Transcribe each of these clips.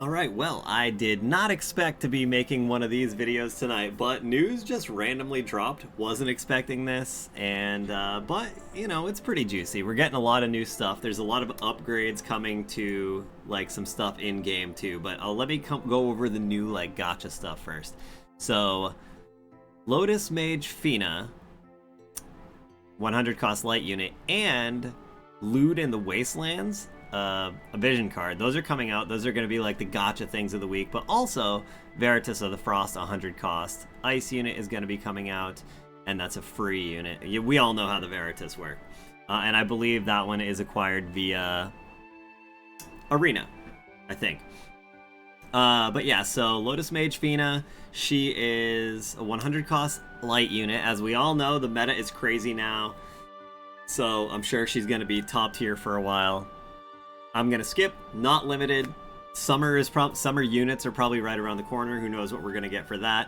Alright, well, I did not expect to be making one of these videos tonight, but news just randomly dropped. Wasn't expecting this, and, but, you know, it's pretty juicy. We're getting a lot of new stuff. There's a lot of upgrades coming to, like, some stuff in-game, too, but let me go over the new, like, gacha stuff first. So, Lotus Mage Fina, 100 cost light unit, and Lewd in the Wastelands, a vision card. Those are coming out. Those are going to be like the gacha things of the week, but also Veritas of the Frost, 100 cost. Ice unit is going to be coming out, and that's a free unit. We all know how the Veritas work. And I believe that one is acquired via Arena, I think. But yeah, so Lotus Mage Fina, she is a 100 cost light unit. As we all know, the meta is crazy now, so I'm sure she's going to be top tier for a while. I'm gonna skip, not limited. Summer units are probably right around the corner. Who knows what we're gonna get for that?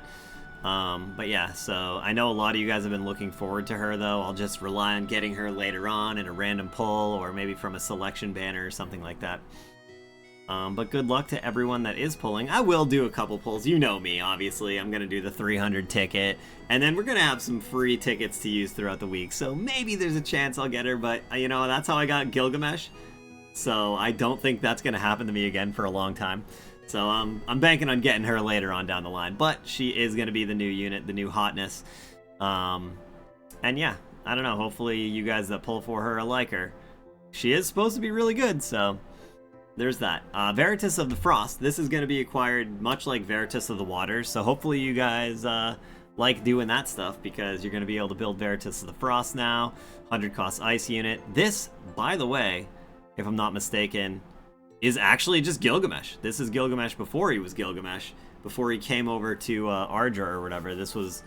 But yeah, so I know a lot of you guys have been looking forward to her, though. I'll just rely on getting her later on in a random pull, or maybe from a selection banner or something like that. But good luck to everyone that is pulling. I will do a couple pulls. You know me, obviously. I'm gonna do the 300 ticket, and then we're gonna have some free tickets to use throughout the week. So maybe there's a chance I'll get her, but you know, that's how I got Gilgamesh. So I don't think that's going to happen to me again for a long time. So I'm banking on getting her later on down the line. But she is going to be the new unit, the new hotness. And yeah, I don't know. Hopefully you guys that pull for her like her. She is supposed to be really good, so there's that. Veritas of the Frost. This is going to be acquired much like Veritas of the Waters. So hopefully you guys like doing that stuff, because you're going to be able to build Veritas of the Frost now. 100 cost ice unit. This, by the way, if I'm not mistaken, is actually just Gilgamesh. This is Gilgamesh before he was Gilgamesh, before he came over to Ardra or whatever. This was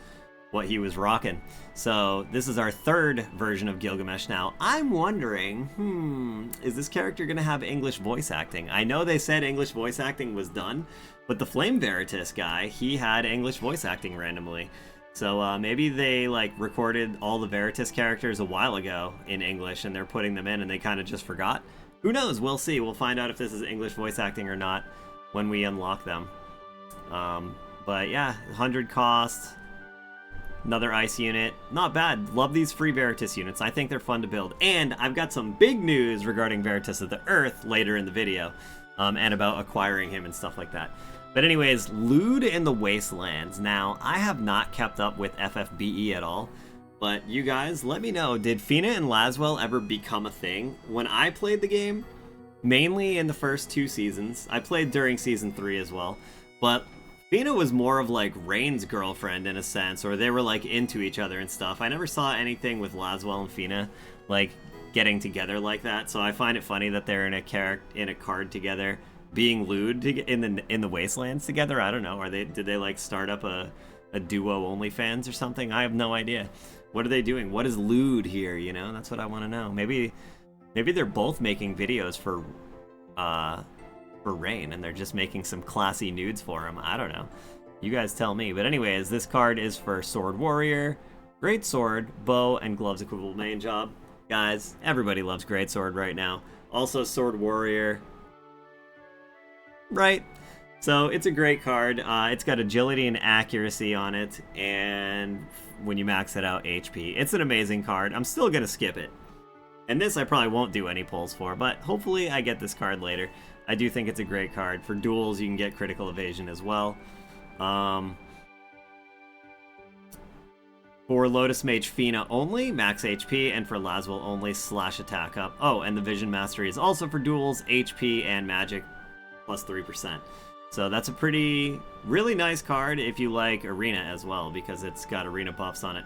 what he was rocking. So this is our third version of Gilgamesh now. I'm wondering, is this character going to have English voice acting? I know they said English voice acting was done, but the Flame Veritas guy, he had English voice acting randomly. So maybe they like recorded all the Veritas characters a while ago in English, and they're putting them in and they kind of just forgot. Who knows? We'll see. We'll find out if this is English voice acting or not when we unlock them. But yeah, 100 cost, another ice unit. Not bad. Love these free Veritas units. I think they're fun to build. And I've got some big news regarding Veritas of the Earth later in the video, and about acquiring him and stuff like that. But anyways, Lewd in the Wastelands. Now, I have not kept up with FFBE at all, but you guys, let me know, did Fina and Laswell ever become a thing? When I played the game, mainly in the first 2 seasons, I played during season 3 as well, but Fina was more of like Rain's girlfriend in a sense, or they were like into each other and stuff. I never saw anything with Laswell and Fina like getting together like that, so I find it funny that they're in a card together, being lewd in the Wastelands together. I don't know. Did they like start up a duo OnlyFans or something? I have no idea. What are they doing? What is lewd here? You know, that's what I want to know. Maybe they're both making videos for Rain, and they're just making some classy nudes for him. I don't know. You guys tell me. But anyways, this card is for Sword Warrior, Great Sword, Bow, and Gloves Equivalent Main Job. Guys, everybody loves Great Sword right now. Also Sword Warrior. Right, so it's a great card. It's got agility and accuracy on it, and when you max it out, HP. It's an amazing card. I'm still gonna skip it, and this I probably won't do any pulls for, but hopefully I get this card later. I do think it's a great card. For duels, you can get critical evasion as well. For Lotus Mage Fina only, max HP, and for Laswell only, slash attack up. Oh, and the Vision Mastery is also for duels, HP, and magic, plus 3%. So that's a really nice card if you like Arena as well, because it's got Arena buffs on it.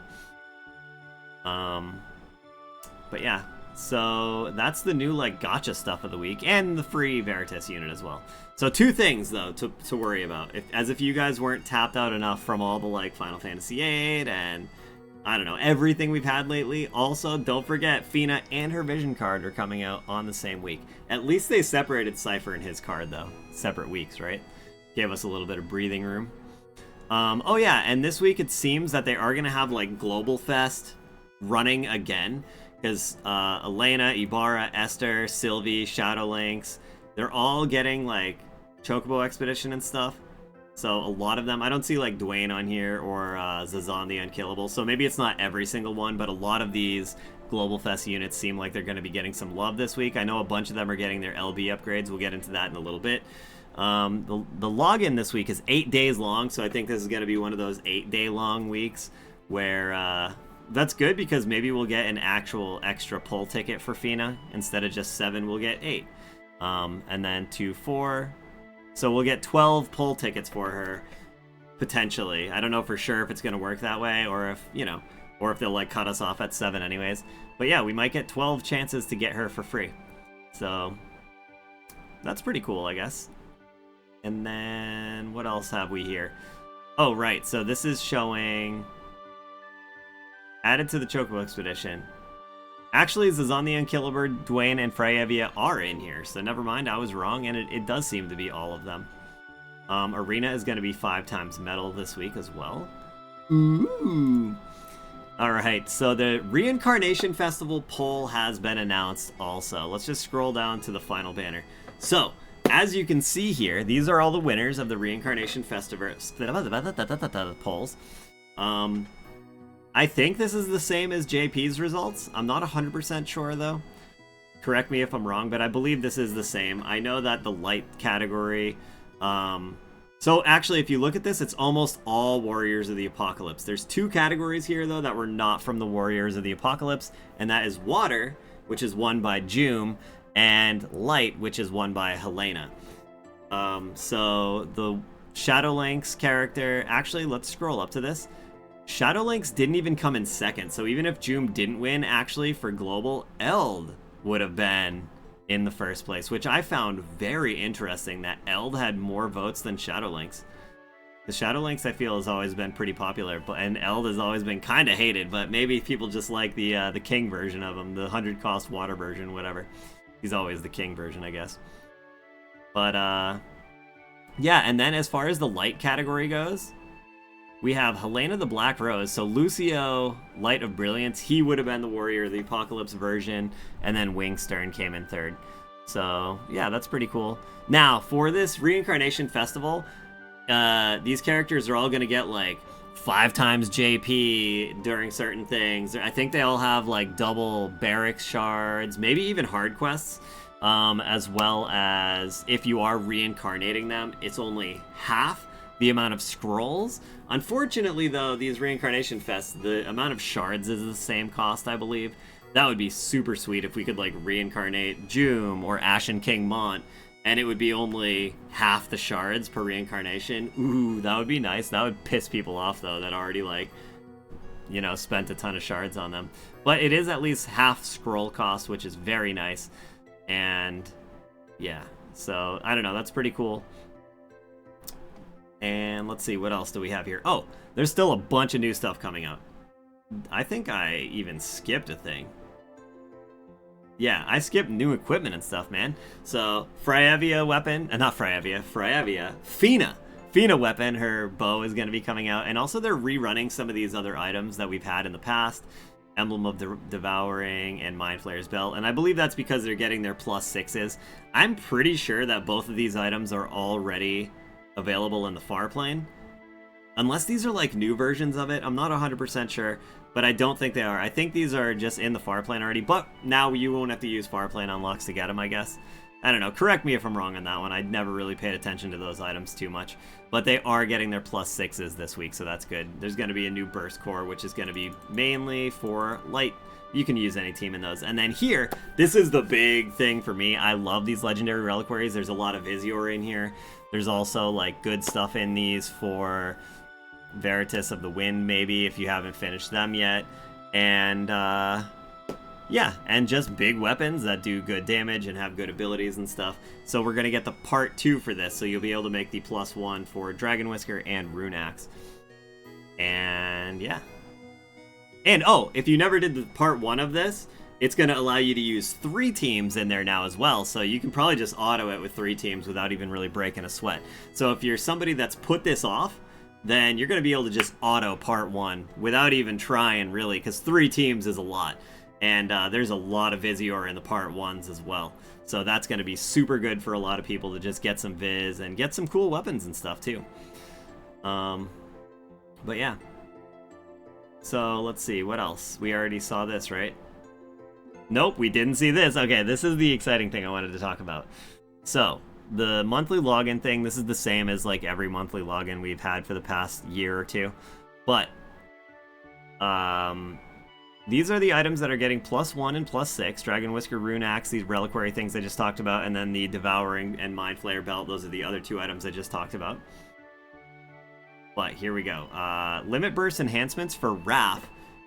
But yeah, so that's the new like gacha stuff of the week, and the free Veritas unit as well. So 2 things though to worry about, as if you guys weren't tapped out enough from all the like Final Fantasy VIII and I don't know, everything we've had lately. Also, don't forget, Fina and her Vision card are coming out on the same week. At least they separated Cypher and his card, though. Separate weeks, right? Gave us a little bit of breathing room. Oh yeah, and this week it seems that they are going to have, like, Global Fest running again. Because Elena, Ibarra, Esther, Sylvie, Shadow Lynx, they're all getting, like, Chocobo Expedition and stuff. So a lot of them, I don't see like Dwayne on here or Zazan the Unkillable. So maybe it's not every single one, but a lot of these Global Fest units seem like they're going to be getting some love this week. I know a bunch of them are getting their LB upgrades. We'll get into that in a little bit. The login this week is 8 days long, so I think this is going to be one of those 8-day long weeks where that's good because maybe we'll get an actual extra pull ticket for Fina. Instead of just 7, we'll get 8. And then 2, 4. So we'll get 12 pull tickets for her, potentially. I don't know for sure if it's going to work that way or if, you know, or if they'll like cut us off at 7 anyways. But yeah, we might get 12 chances to get her for free. So that's pretty cool, I guess. And then what else have we here? Oh, right. So this is showing added to the Chocobo Expedition. Actually, Zazan the Unkillable, Dwayne, and Freyevia are in here, so never mind, I was wrong, and it does seem to be all of them. Arena is going to be 5 times metal this week as well. Ooh. Alright, so the Reincarnation Festival poll has been announced also. Let's just scroll down to the final banner. So, as you can see here, these are all the winners of the Reincarnation Festival polls. I think this is the same as JP's results. I'm not 100% sure, though. Correct me if I'm wrong, but I believe this is the same. I know that the light category... So actually, if you look at this, it's almost all Warriors of the Apocalypse. There's 2 categories here, though, that were not from the Warriors of the Apocalypse, and that is Water, which is won by Joom, and Light, which is won by Helena. So the Shadowlink's character... Actually, let's scroll up to this. Shadowlink's didn't even come in second, so even if Joom didn't win, actually, for Global, Eld would have been in the first place, which I found very interesting that Eld had more votes than Shadowlink's. The Shadowlink's, I feel, has always been pretty popular, and Eld has always been kind of hated, but maybe people just like the King version of him, the 100 cost water version, whatever. He's always the King version, I guess. But, yeah, and then as far as the light category goes, we have Helena the Black Rose, so Lucio, Light of Brilliance, he would have been the Warrior of the Apocalypse version, and then Wingstern came in third. So, yeah, that's pretty cool. Now, for this Reincarnation Festival, these characters are all going to get, like, 5 times JP during certain things. I think they all have, like, double barracks shards, maybe even hard quests, as well as if you are reincarnating them, it's only half the amount of scrolls. Unfortunately, though, these Reincarnation Fests, the amount of shards is the same cost, I believe. That would be super sweet if we could, like, reincarnate Joom or Ashen King Mont, and it would be only half the shards per reincarnation. Ooh, that would be nice. That would piss people off, though, that already, like, you know, spent a ton of shards on them. But it is at least half scroll cost, which is very nice. And, yeah. So, I don't know. That's pretty cool. And let's see, what else do we have here? Oh, there's still a bunch of new stuff coming out. I think I even skipped a thing. Yeah, I skipped new equipment and stuff, man. So, Freyevia weapon, not Freyevia, Fina. Fina weapon, her bow is going to be coming out. And also they're rerunning some of these other items that we've had in the past. Emblem of the Devouring and Mind Flayer's Belt. And I believe that's because they're getting their +6s. I'm pretty sure that both of these items are already available in the far plane, unless these are like new versions of it. I'm not 100% sure, but I don't think they are. I think these are just in the far plane already, but now you won't have to use far plane unlocks to get them, I guess. I don't know, correct me if I'm wrong on that one. I never really paid attention to those items too much, but they are getting their +6s this week, so that's good. There's going to be a new burst core, which is going to be mainly for light. You can use any team in those. And then here, this is the big thing for me. I love these legendary reliquaries. There's a lot of Visior in here. There's also, like, good stuff in these for Veritas of the Wind, maybe, if you haven't finished them yet. And, yeah, and just big weapons that do good damage and have good abilities and stuff. So we're going to get the part 2 for this, so you'll be able to make the +1 for Dragon Whisker and Rune Axe. And, yeah. And, oh, if you never did the part 1 of this, it's going to allow you to use 3 teams in there now as well, so you can probably just auto it with 3 teams without even really breaking a sweat. So if you're somebody that's put this off, then you're going to be able to just auto part 1 without even trying, really, because 3 teams is a lot. And there's a lot of Visior in the part 1s as well. So that's going to be super good for a lot of people to just get some Viz and get some cool weapons and stuff too. But yeah. So let's see, what else? We already saw this, right? Nope, we didn't see this. Okay, this is the exciting thing I wanted to talk about. So, the monthly login thing, this is the same as like every monthly login we've had for the past year or two. But, these are the items that are getting +1 and +6. Dragon Whisker, Rune Axe, these reliquary things I just talked about, and then the Devouring and Mind Flayer Belt. Those are the other 2 items I just talked about. But here we go. Limit Burst enhancements for Raph,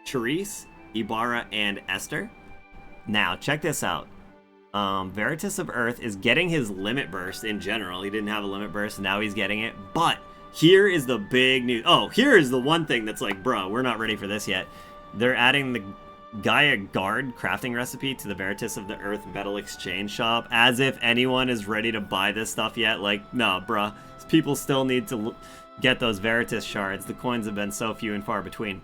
Charisse, Ibarra, and Esther. Now, check this out. Veritas of Earth is getting his Limit Burst in general. He didn't have a Limit Burst, and now he's getting it. But here is the big news. Oh, here is the one thing that's like, bro, we're not ready for this yet. They're adding the Gaia Guard crafting recipe to the Veritas of the Earth Metal Exchange shop, as if anyone is ready to buy this stuff yet. Like, no, bruh. People still need to get those Veritas shards. The coins have been so few and far between.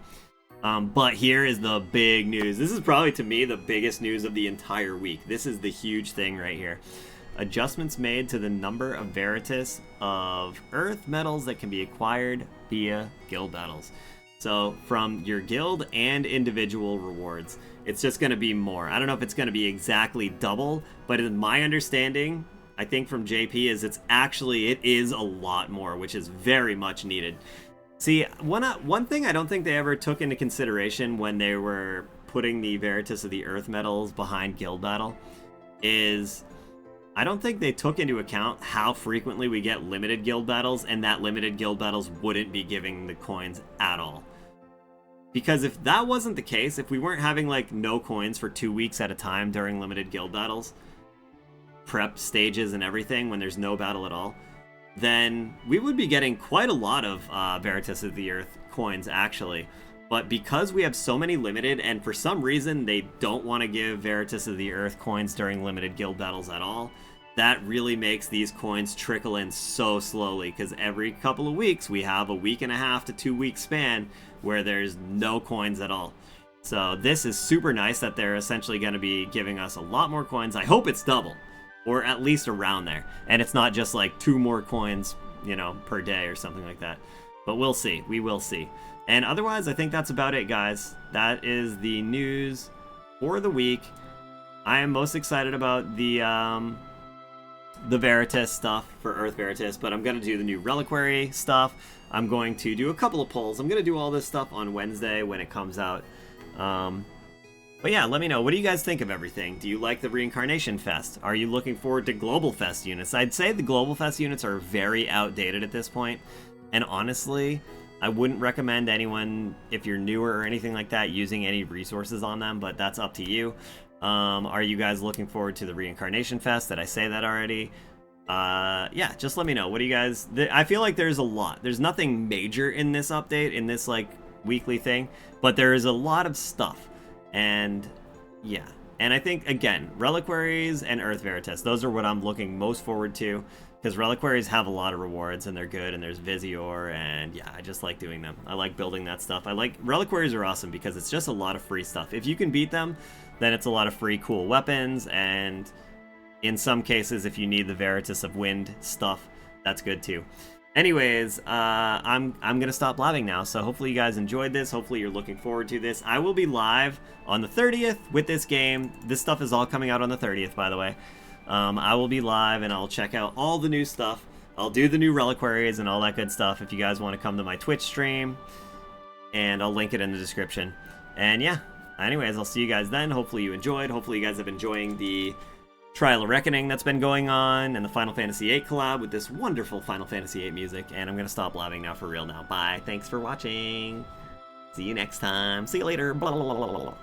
But here is the big news. This is probably, to me, the biggest news of the entire week. This is the huge thing right here. Adjustments made to the number of Veritas of Earth medals that can be acquired via guild battles. So from your guild and individual rewards, it's just going to be more. I don't know if it's going to be exactly double, but in my understanding, I think from JP, is it is a lot more, which is very much needed. See, one thing I don't think they ever took into consideration when they were putting the Veritas of the Earth medals behind guild battle is I don't think they took into account how frequently we get limited guild battles, and that limited guild battles wouldn't be giving the coins at all. Because if that wasn't the case, if we weren't having like no coins for 2 weeks at a time during limited guild battles, prep stages and everything when there's no battle at all, then we would be getting quite a lot of Veritas of the Earth coins actually. But because we have so many limited, and for some reason they don't want to give Veritas of the Earth coins during limited guild battles at all, that really makes these coins trickle in so slowly, because every couple of weeks we have a 1.5 to 2 week span where there's no coins at all. So this is super nice that they're essentially going to be giving us a lot more coins. I hope it's double, or at least around there, and it's not just like 2 more coins, you know, per day or something like that. But we'll see. We will see. And otherwise, I think that's about it, guys. That is the news for the week. I am most excited about the Veritas stuff for Earth Veritas, but I'm going to do the new Reliquary stuff. I'm going to do a couple of polls. I'm going to do all this stuff on Wednesday when it comes out. But yeah, let me know. What do you guys think of everything? Do you like the Reincarnation Fest? Are you looking forward to Global Fest units? I'd say the Global Fest units are very outdated at this point. And honestly, I wouldn't recommend anyone, if you're newer or anything like that, using any resources on them, but that's up to you. Are you guys looking forward to the Reincarnation Fest? Did I say that already? Yeah, just let me know. What do you guys... I feel like there's a lot. There's nothing major in this update, in this, like, weekly thing, but there is a lot of stuff. And, yeah. And I think, again, Reliquaries and Earth Veritas, those are what I'm looking most forward to, because Reliquaries have a lot of rewards, and they're good, and there's Visior, and yeah, I just like doing them. I like building that stuff. Reliquaries are awesome, because it's just a lot of free stuff. If you can beat them, then it's a lot of free cool weapons, and in some cases, if you need the Veritas of Wind stuff, that's good too. Anyways, I'm gonna stop blabbing now, so hopefully you guys enjoyed this. Hopefully you're looking forward to this. I will be live on the 30th with this game. This stuff is all coming out on the 30th, by the way. I will be live, and I'll check out all the new stuff. I'll do the new Reliquaries and all that good stuff if you guys want to come to my Twitch stream, and I'll link it in the description. And yeah, anyways, I'll see you guys then. Hopefully you enjoyed. Hopefully you guys have been enjoying the Trial of Reckoning that's been going on, and the Final Fantasy VIII collab with this wonderful Final Fantasy VIII music. And I'm going to stop blabbing now for real now. Bye. Thanks for watching. See you next time. See you later. Blah, blah, blah, blah, blah.